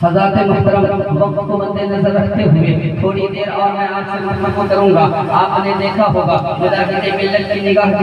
حضرات محترم وقت کو مد نظر رکھتے ہوئے تھوڑی دیر اور میں آپ سے مرحبا کروں گا. آپ نے دیکھا ہوگا مجاہد ملت کی نگاہ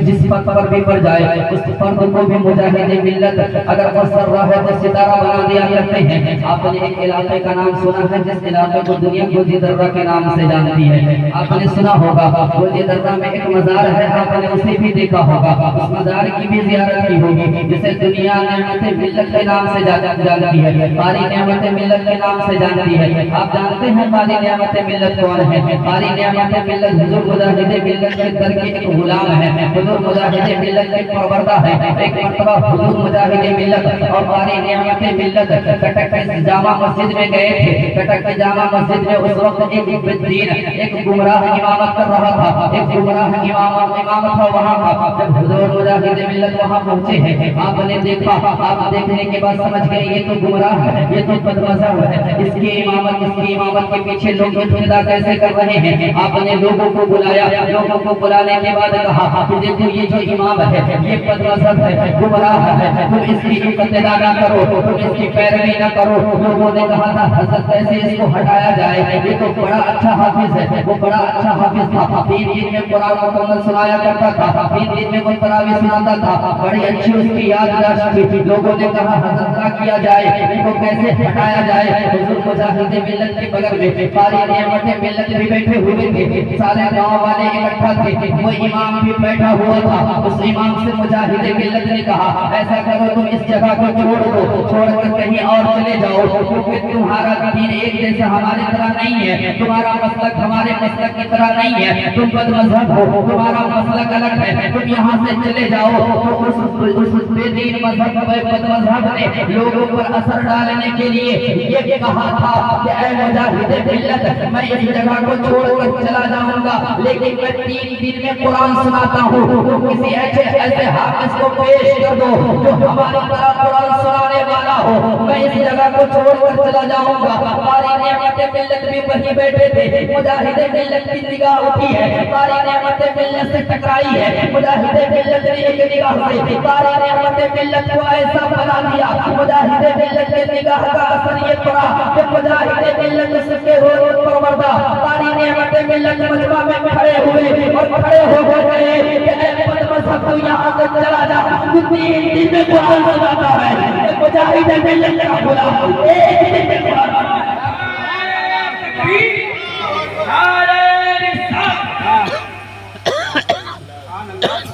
جس فرد پر بھی پڑ جائے اس فرد کو بھی مجاہد ملت اگر مسر رہا ہے تو ستارہ بنا دیا کرتے ہیں. آپ نے ایک علاقے کا نام سنا ہے جس علاقے کو دنیا گلجی درہ کے نام سے جانتی ہے. آپ نے سنا ہوگا گلجی درہ میں ایک مزار ہے, آپ نے اسے بھی دیکھا ہوگا. اس مزار کی بھی زیارت کی ہوگی جسے دنیا نعمت ملت کے نام سے جانتی ہے, ساری نعمت ملت کے نام سے جانتی ہے. آپ جانتے ہیں قاری نعمت ملت کون ہے؟ قاری نعمت ملت حضور مجاہد ملت کے در کے ایک غلام ہے, حضور مجاہد ملت کے پروردہ ہے. ایک مرتبہ حضور مجاہد ملت اور قاری نعمت ملت کٹک کے جامع مسجد میں گئے تھے. کٹک کی جامع مسجد میں اس وقت ایک بدین ایک گمراہ امامت کر رہا تھا, ایک گمراہ امامت تھا وہاں کا. جب حضور مجاہد ملت وہاں پہنچے ہیں, آپ نے دیکھا, آپ دیکھنے کے بعد سمجھ گئے یہ تو گمراہ ہے, یہ تو مذہب ہے, اس کی امامت کے پیچھے لوگ ابتدا کیسے کر رہے ہیں. آپ نے لوگوں کو بلایا, لوگوں کو بلانے کے بعد کہا کہ دیکھو یہ جو امام ہے یہ بد مذہب ہے, گمراہ ہے, تم اس کی ابتدا نہ کرو, تم اس کی پیروی نہ کرو. لوگوں نے کہا تھا حضرت کیسے اس کو ہٹایا جائے, یہ تو بڑا اچھا حافظ ہے. وہ بڑا اچھا حافظ تھا, 3 دن میں قرآن مکمل سنایا کرتا تھا, 3 دن میں وہ تراویح سناتا تھا, بڑی اچھی اس کی یادداشت تھی. لوگوں نے کہا حضرت کیا کیا جائے, ان کو کیسے ہٹایا جائے. حضور مجاہد ملت کے بغل میں قاری نعمت ملت بھی بیٹھے ہوئے تھے, سارے گاؤں والے اکٹھا تھے, وہ امام بھی بیٹھا ہوا تھا. اس امام سے مجاہد ملت نے کہا ایسا کرو تم اس جگہ کو چھوڑ دو, چھوڑ کر کہیں اور چلے جاؤ, کیونکہ تمہارا دین ایک جیسا ہمارے طرح نہیں ہے, تمہارا مسلک ہمارے مسلک کی طرح نہیں ہے, تم بد مذہب ہو, تمہارا مسلک الگ ہے, تم یہاں سے چلے جاؤ. اس بے دین مذہب بد مذہب نے لوگوں پر اثر ڈالنے کے لیے یہ کہا تھا کہ اے مجاہد ملت میں اس جگہ کو چھوڑ کر چلا جاؤں گا, لیکن میں 3 دن میں قرآن سناتا ہوں, تو کسی ایسے حافظ کو پیش کر دو جو ہماری طرح قرآن سنانے والا ہو, میں اس جگہ کو چھوڑ کر چلا جاؤں گا. قاری نعمت ملت بھی وہیں بیٹھے تھے, مجاہد ملت کی نگاہ اٹھی ہے, قاری نعمت ملت سے ٹکرائی ہے. مجاہد ملت نے ایک نگاہ سے قاری نعمت ملت کو ایسا بنا دیا, مجاہد ملت کے نگاہ کا اثر یہ پڑا کہ مجاہد ملت اس کے روز پروردہ قاری نعمت ملت مجمع میں کھڑے ہوئے اور کھڑے ہو گئے کہ اے بد مذہب تو یہاں سے چلا جا, تو 3 دن میں قرآن سناتا ہے. مجاہد ملت کا غلام 1 دن میں قرآن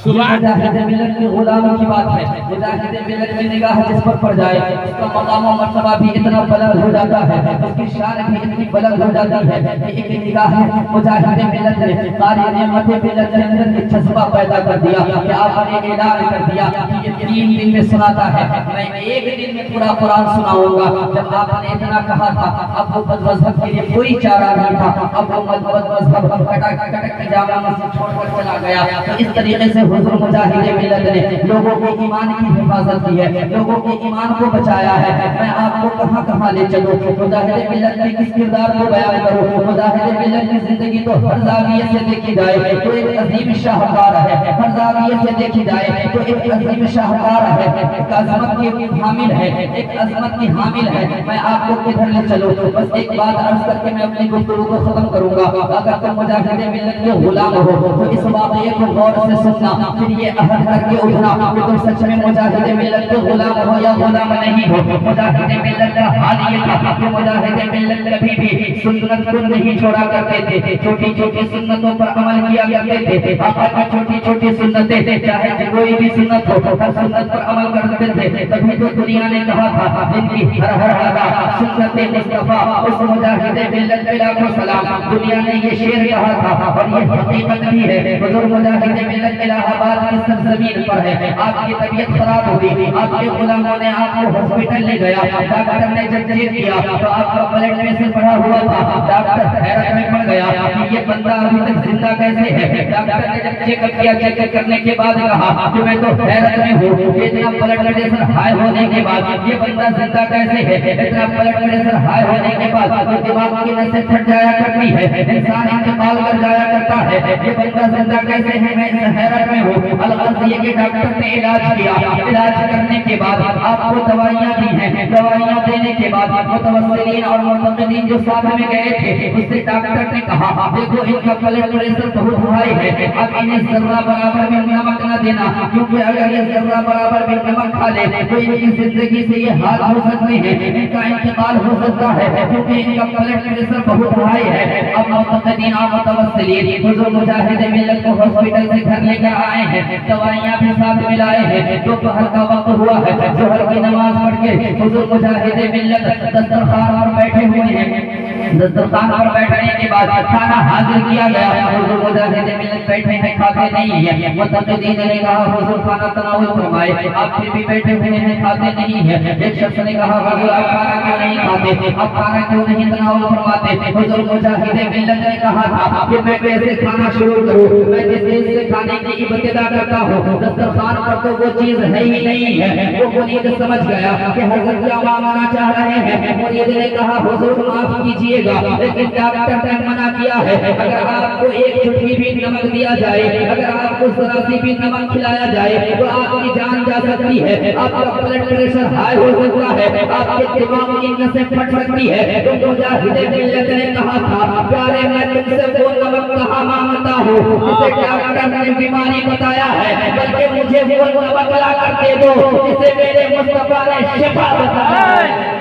مجاہد ملت کے غلام کی بات ہے. مجاہد ملت کی نگاہ جس پر پڑ جائے اس کا مقام و مرتبہ بھی اتنا بلند ہو جاتا ہے, اس کی شان بھی اتنی بلند ہو جاتی ہے کہ ایک نگاہ مجاہد ملت نے قاری نعمت ملت کے اندر ایک جذبہ پیدا کر دیا کہ آپ نے اعلان کر دیا کہ یہ 3 دن میں سناتا ہے, میں 1 دن میں پورا قرآن سناؤں گا. جب آپ نے اتنا کہا تھا اب وہ بد مذہب کے لیے کوئی چارہ نہیں تھا, اب وہ بد مذہب کٹک کی جامع مسجد چھوڑ کر چلا گیا. تو اس طریقے سے حضور مجاہد ملت نے لوگوں کے ایمان کی حفاظت کی ہے, لوگوں کے ایمان کو بچایا ہے. میں آپ کو کہاں کہاں لے چلوں, مجاہد ملت کے کس کردار کو بیان کروں. مجاہد ملت کی زندگی تو ہر زاویے سے دیکھی جائے تو ایک عظیم شاہکار ہے, ہر زاویے سے دیکھی جائے تو ایک عظیم شاہکار ہے, ایک عظمت کی حامل ہے, ایک عظمت کی حامل ہے. میں آپ کو کدھر لے چلوں, بس ایک بات عرض کر کے میں اپنی گفتگو کو ختم کروں گا. اگر تم مجاہد ملت کے غلام ہو تو اس واقعے کو غور سے سننا, پھر یہ عہد کر کے اٹھنا کہ تم سچ میں مجاہد ملت کے غلام ہو یا غلام نہیں ہو. مجاہد ملت کا حال یہ تھا کہ مجاہد ملت کبھی بھی سنت کو نہیں چھوڑا کرتے تھے, چھوٹی چھوٹی سنتوں پر عمل کیا کرتے تھے. آقا کی چھوٹی چھوٹی سنتیں, چاہے کوئی بھی سنت ہو, ہر سنت پر عمل کرتے تھے. تبھی تو دنیا نے کہا تھا جن کی ہر ہر ادا سنت مصطفیٰ اس مجاہد ملت پہ لاکھوں سلام. دنیا نے یہ شعر کہا تھا اور یہ حقیقت بھی ہے. حضور مجاہد ملت الہ آباد کی سرزمین پر ہے. آپ کی طبیعت خراب ہوئی, آپ کے غلاموں نے آپ کو ہاسپٹل لے گیا, ڈاکٹر نے جب چیک کیا تو آپ کا بلڈ پریشر بڑھا ہوا تھا. ڈاکٹر حیرت میں پڑ گیا کہ یہ بندہ ابھی تک زندہ کیسے ہے. ڈاکٹر نے جب چیک اپ کیا, چیک کرنے کے بعد کہا کہ میں تو حیرت میں ہوں, اتنا بلڈ پریشر ہائی ہونے کے بعد یہ بندہ زندہ کیسے ہے. اتنا بلڈ پریشر ہائی ہونے کے بعد دماغ کی نسیں پھٹ جایا کرتی ہے, انسان انتقال کر جایا کرتا ہے, یہ بندہ زندہ کیسے ہے. میں حیرت میں ہو، الغرض یہ کہ ڈاکٹر نے علاج کیا، علاج کرنے کے بعد آپ کو دوائیاں دی ہیں، دوائیاں دینے کے بعد متوسلین اور معتقدین جو ساتھ میں گئے تھے اس سے ڈاکٹر نے کہا دیکھو ان کا بلڈ پریشر بہت ہائی ہے، اب انہیں ذرہ برابر میں نمک نہ دینا، کیونکہ اگر یہ ذرہ برابر میں نمک کھا لے تو ان کی زندگی سے یہ حال ہو سکتے ہیں، ان کا انتقال ہو سکتا ہے، کیونکہ ان کا بلڈ پریشر بہت ہائی ہے۔ اب معتقدین اور متوسلین حضور مجاہد ملت کو ہاسپٹل سے گھر لے کر آئے ہیں، دوائیاں بھی ساتھ میں لائے ہیں، دوپہر کا وقت ہوا ہے، ظہر کی نماز پڑھ کے حضور مجاہد ملت دسترخوان پر بیٹھے ہوئے ہیں، دسترخوان پر بیٹھنے کے بعد کھانا حاضر کیا گیا، حضور مجاہد ملت بیٹھے ہیں کھاتے نہیں ہیں، متقدین نے کہا حضور کھانا تناول فرمائے، آپ پھر بھی بیٹھے ہوئے ہیں کھاتے نہیں ہیں۔ ایک شخص نے کہا حضور آپ کھانا کیوں نہیں کھاتے، آپ کھانا کیوں نہیں تناول فرماتے؟ حضور مجاہد ملت نے کہا تھا کہ میں کیسے کھانا شروع کروں، میں جس چیز سے کھانے کی ابتدا کرتا ہوں دسترخوان پر تو وہ چیز ہے ہی نہیں ہے۔ وہ مرید سمجھ گیا کہ حضرت کیا مانگنا چاہ رہے ہیں، مرید نے کہا حضور معاف کیجئے گا لیکن ڈاکٹر نے منع کیا ہے، اگر آپ کو ایک چٹکی بھی نمک دیا جائے، اگر آپ کو ذرا سی بھی نمک کھلایا جائے تو آپ کی جان جا سکتی ہے، آپ کا بلڈ پریشر ہائی ہو سکتا ہے، آپ کے دماغ کی نسیں پھٹ سکتی ہے۔ تو مجاہد ملت نے کہا تھا پیارے میں تم سے وہ نمک کہاں مانگتا ہوں جسے ڈاکٹر نے بیماری بتایا ہے، بلکہ مجھے وہ نمک لا کر دے دو جسے میرے مصطفیٰ نے شفا بتایا ہے۔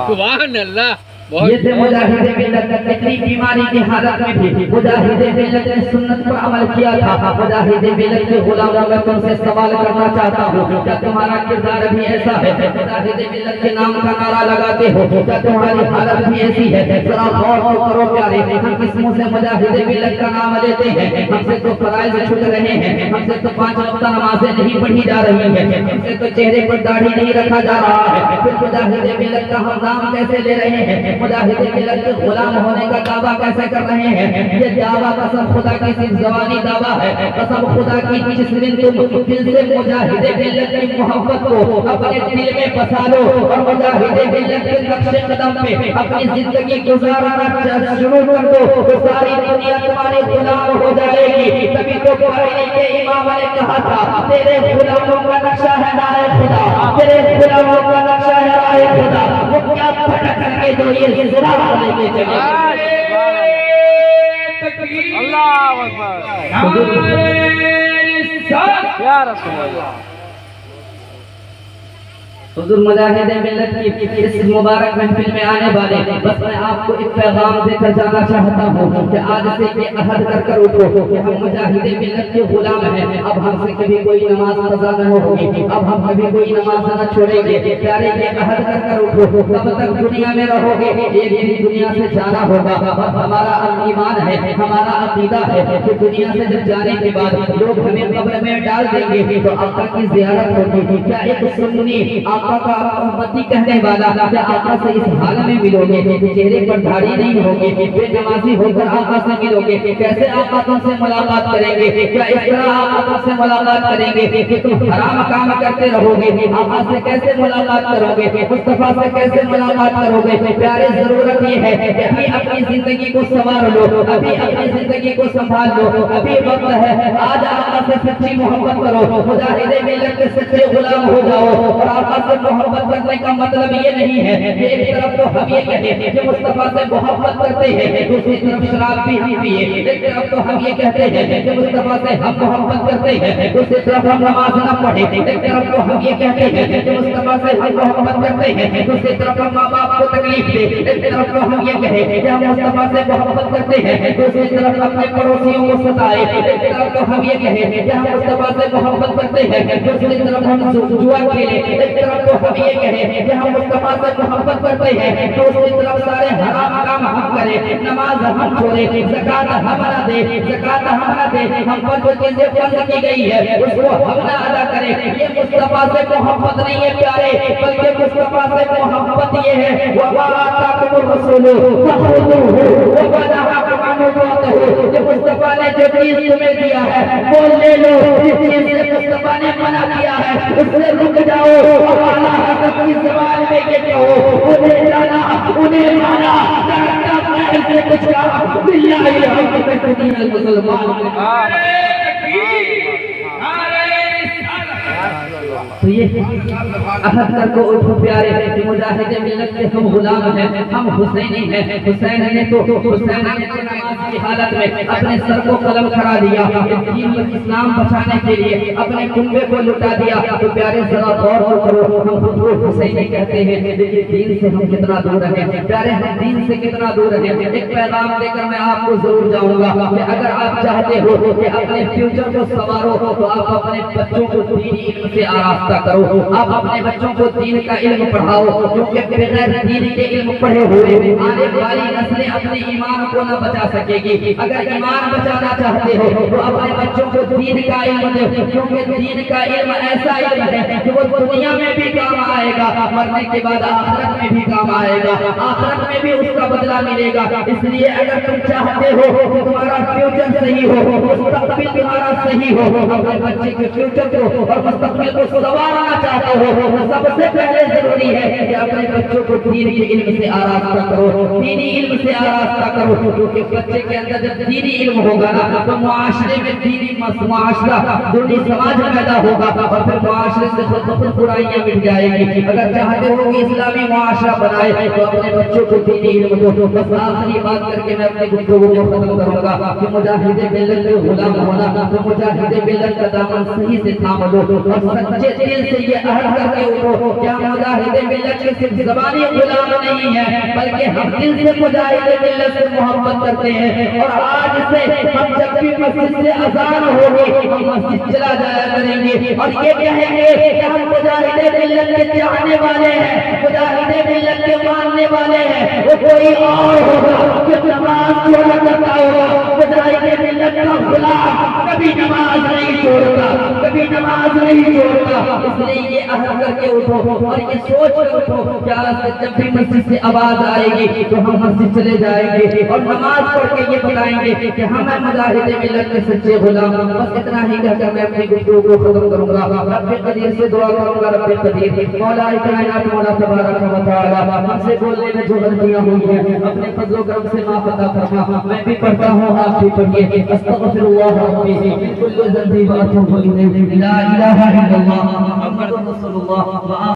سبحان اللہ۔ یہ تھے مجاہد ملت، اتنی بیماری کی حالت میں بھی مجاہد ملت نے سنت پر عمل کیا تھا۔ مجاہد ملت کے غلاموں میں تم سے سوال کرنا چاہتا ہوں، کیا تمہارا کردار بھی ایسا ہے؟ مجاہد ملت کے نام کا نعرہ لگاتے ہو، کیا تمہاری حالت بھی ایسی ہے؟ ذرا غور کرو پیارے، ہم کس منہ سے مجاہد ملت کا نام لیتے ہیں؟ ہم سے تو فرائض چھوٹ رہے ہیں، ہم سے تو 5 وقتہ نمازیں نہیں پڑھی جا رہی ہیں، ہم سے تو چہرے پر داڑھی نہیں رکھا جا رہا ہے، پھر مجاہد ملت کا ہم نام کیسے لے رہے ہیں؟ مجاہد ملت کے غلام ہونے کا دعویٰ کیسے کر رہے ہیں؟ یہ دعویٰ قسم خدا کی صرف زبانی دعویٰ ہے، قسم خدا کی جس دن تم دل سے مجاہد ملت کی محبت کو اپنے دل میں بسا لو اور مجاہد ملت کے نقش قدم پہ اپنی زندگی گزارنا شروع کر دو تو ساری دنیا تمہارے غلام ہو جائے گی۔ تبھی تو بحرین کے امام نے کہا تھا تیرے غلاموں کا نقشہ ہے رائے خدا، تیرے غلاموں کا نقشہ ہے رائے خدا، وہ کیا پھٹک کر کے جو یہ زرا لے کے چلے اللہ اکبر یا رسول اللہ۔ حضور مجاہد ملت کی اس مبارک محفل میں آنے والے بس میں آپ کو ایک پیغام دے کر جانا چاہتا ہوں کہ آج سے یہ عہد کر کر اٹھو کہ ہم مجاہد ملت کے غلام ہیں، اب ہم سے کبھی کوئی نماز قضا نہ ہوگی، اب ہم کبھی کوئی نماز نہ چھوڑیں گے۔ پیارے یہ عہد کر کر اٹھو، کب تک دنیا میں رہو گے؟ ایک دن دنیا سے جانا ہوگا، اور ہمارا ایمان ہے، ہمارا عقیدہ ہے کہ دنیا سے جب جانے کے بعد لوگ ہمیں قبر میں ڈال دیں گے تو آقا کی زیارت ہوگی۔ کیا ایک سنی آقا کا امتی کہنے والا کیا آقا سے اس حال میں ملو گے؟ چہرے پر داڑھی نہیں ہوگی، بے نمازی ہو کر آقا سے ملو گے؟ کیسے آقا تم سے ملاقات کریں گے؟ کیا اس طرح آقا تم سے ملاقات کریں گے کہ تم حرام کام کرتے رہو گے؟ آقا سے کیسے ملاقات کرو گے؟ مصطفیٰ سے کیسے ملاقات کرو گے؟ پیارے ضرورت یہ ہے کہ ابھی اپنی زندگی کو سنوار لو، ابھی اپنی زندگی کو سنبھال لو، ابھی وقت ہے، آج آقا سے سچی محبت کرو، مجاہد ملت کے سچے غلام ہو جاؤ۔ اور آقا سے محبت کرنے کا مطلب یہ نہیں ہے کہ ایک طرف تو ہم یہ کہتے کہ مصطفیٰ سے محبت کرتے ہیں، دوسری طرف شراب بھی ہم پیے، ایک طرف تو ہم یہ کہتے ہیں کہ مصطفیٰ سے ہم محبت کرتے ہیں، دوسری طرف ہم نماز نہ پڑھیں، ایک طرف تو ہم یہ کہتے ہیں کہ مصطفیٰ سے ہم محبت کرتے ہیں، دوسری طرف ہم ماں باپ کو تکلیف دے، ایک طرف تو ہم یہ کہیں کہ ہم مصطفیٰ سے محبت کرتے ہیں، دوسری طرف اپنے پڑوسیوں کو ستائے، ایک طرف تو ہم یہ کہیں کہ ہم مصطفیٰ سے محبت کرتے ہیں، دوسری طرف ہم جوا کھیلیں، ایک طرف تو ہم یہ کہیں کہ ہم مصطفیٰ سے محبت کرتے ہیں، دوسری طرف سارے حرام کام ہم کریں، نماز ہم چھوڑیں، زکات ہم نہ دیں، زکات ہم نہ دیں، ہم پر جو چیزیں فرض کی گئی ہے اس کو ہم نہ ادا کریں۔ یہ مصطفیٰ سے محبت نہیں ہے پیارے، بلکہ مصطفیٰ سے محبت یہ ہے وَمَا آتَاكُمُ الرَّسُولُ فَخُذُوهُ وَمَا نَهَاكُمْ عَنْهُ فَانتَهُوا۔ یہ مصطفیٰ نے جو چیز تمہیں دیا ہے وہ لے لو، جس چیز سے مصطفیٰ نے منع کیا ہے اس سے رک جاؤ، اور اعلیٰ حضرت کی زبان میں یہ کہو انہیں جانا انہیں مانا، کرتا میں سے کچھ کہا باللہ الحمد بہترین المسلمان۔ تو یہ احد کر کو اٹھو پیارے، مجاہد ملت کے ہم غلام ہیں، ہم حسینی ہیں۔ حسین نے تو نماز کی حالت میں اپنے سر کو قلم کرا دیا، دین اسلام بچانے کے لیے اپنے کنبے کو لٹا دیا۔ تو پیارے ذرا غور کرو، ہم خود کو حسینی کہتے ہیں لیکن دین سے ہم کتنا دور ہیں پیارے، ہم دین سے کتنا دور ہیں۔ ایک پیغام دے کر میں آپ کو ضرور جاؤں گا کہ اگر آپ چاہتے ہو کہ اپنے فیوچر کو سنوارو تو آپ اپنے بچوں کو دینی علم سے آراستہ کرو، آپ اپنے بچوں کو دین کا علم پڑھاؤ، کیونکہ بغیر دین کے علم پڑھے ہوئے آنے والی نسلیں اپنے ایمان کو نہ بچا سکے گی۔ اگر ایمان بچانا چاہتے ہو تو اپنے بچوں کو دین کا علم دو، کیونکہ دین کا علم ایسا علم ہے کہ وہ دنیا میں بھی کام آئے گا، مرنے کے بعد آخرت میں بھی کام آئے گا، آخرت میں بھی اس کا بدلہ ملے گا۔ اس لیے اگر تم چاہتے ہو کہ تمہارا فیوچر صحیح ہو، مستقبل تمہارا صحیح ہو، اپنے بچے کے فیوچر کو اور مستقبل کو سنوارنا چاہتے ہو، سب سے پہلے ضروری ہے کہ اپنے بچوں کو دین کے علم سے آراستہ کرو، دینی علم سے آراستہ کرو، کیونکہ بچے کے اندر جب دینی علم ہوگا نا تو معاشرے میں دینی معاشرہ دینی سماج پیدا ہوگا، اور پھر معاشرے سے خود بخود برائیاں مٹ جائیں گی۔ اگر چاہتے ہو کہ اسلامی معاشرہ بنائے تو اپنے بچوں کو دینی علم دو۔ بس آخری بات کر کے میں اپنی گفتگو کو ختم کروں گا کہ مجاہد ملت کے غلام ہونا تو مجاہد ملت کا دامن صحیح سے تھام لو، اور سچے دل سے یہ عہد کر کے اٹھو کیا مجاہد ملت کے صرف زبانی غلام نہیں ہے بلکہ ہم دل سے مجاہد ملت سے محبت کرتے ہیں، اور آج سے ہم جب بھی مسجد سے اذان ہوگی ہم مسجد چلا جایا کریں گے اور یہ کہیں گے کہ ہم مجاہد ملت کے چاہنے والے ہیں، مجاہد ملت کے ماننے والے ہیں۔ وہ کوئی اور ہوگا جو نماز چھوڑا کرتا ہوگا، مجاہد ملت کا غلام کبھی نماز نہیں چھوڑتا، کبھی نماز نہیں چھوڑتا۔ اس لیے یہ عہد کر کے اٹھو اور یہ سوچ کر اٹھو کہ آج سے جب بھی مسجد سے آواز آئے گی تو ہم مسجد چلے جائیں گے اور نماز پڑھ کے یہ بتائیں گے کہ ہم مجاہد ملت کے سچے غلام۔ بس اتنا ہی کہہ کر میں اپنی گفتگو کو ختم کروں گا۔ رب قدیر سے دعا کروں گا، رب قدیر مولا کائنات مولا تبارک و تعالی ہم سے بولنے میں جو غلطیاں ہوئی ہیں اپنے فضل و کرم سے معاف عطا فرما۔ میں بھی پڑھتا ہوں آپ بھی پڑھیے، استغفر اللہ ربی من کل ذنب واتوب الیہ، لا الہ الا اللہ محمد رسول اللہ۔